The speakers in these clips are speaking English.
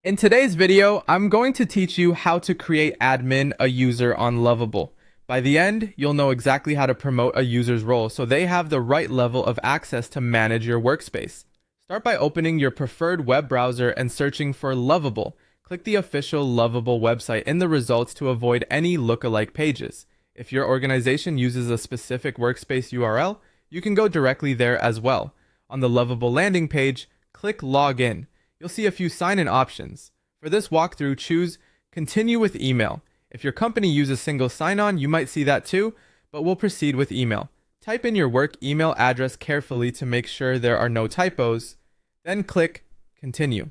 In today's video, I'm going to teach you how to create admin a user on Lovable. By the end, you'll know exactly how to promote a user's role so they have the right level of access to manage your workspace. Start by opening your preferred web browser and searching for Lovable. Click the official Lovable website in the results to avoid any lookalike pages. If your organization uses a specific workspace URL, you can go directly there as well. On the Lovable landing page, click Login. You'll see a few sign-in options. For this walkthrough, choose Continue with Email. If your company uses single sign-on, you might see that too, but we'll proceed with email. Type in your work email address carefully to make sure there are no typos, then click Continue.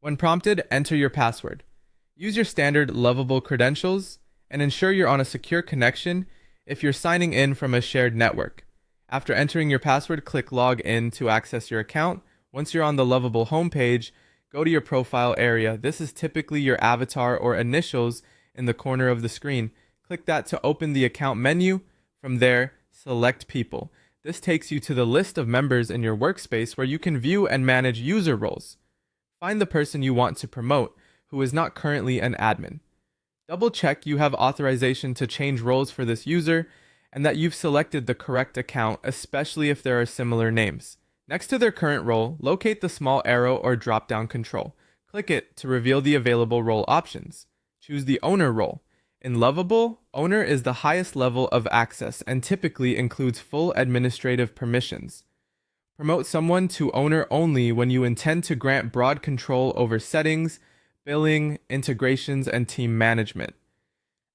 When prompted, enter your password. Use your standard Lovable credentials and ensure you're on a secure connection if you're signing in from a shared network. After entering your password, click Log In to access your account. Once you're on the Lovable homepage, go to your profile area. This is typically your avatar or initials in the corner of the screen. Click that to open the account menu. From there, select People. This takes you to the list of members in your workspace where you can view and manage user roles. Find the person you want to promote, who is not currently an admin. Double check you have authorization to change roles for this user and that you've selected the correct account, especially if there are similar names. Next to their current role, locate the small arrow or drop-down control. Click it to reveal the available role options. Choose the owner role. In Lovable, owner is the highest level of access and typically includes full administrative permissions. Promote someone to owner only when you intend to grant broad control over settings, billing, integrations, and team management.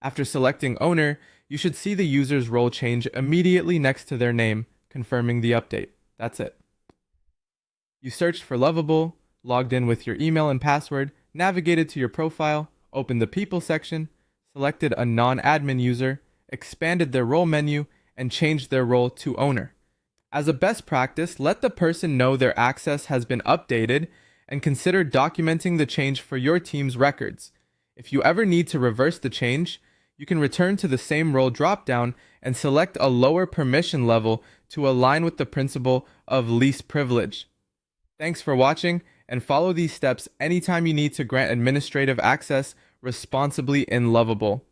After selecting owner, you should see the user's role change immediately next to their name, confirming the update. That's it. You searched for Lovable, logged in with your email and password, navigated to your profile, opened the People section, selected a non-admin user, expanded their role menu, and changed their role to owner. As a best practice, let the person know their access has been updated and consider documenting the change for your team's records. If you ever need to reverse the change, you can return to the same role dropdown and select a lower permission level to align with the principle of least privilege. Thanks for watching, and follow these steps anytime you need to grant administrative access responsibly in Lovable.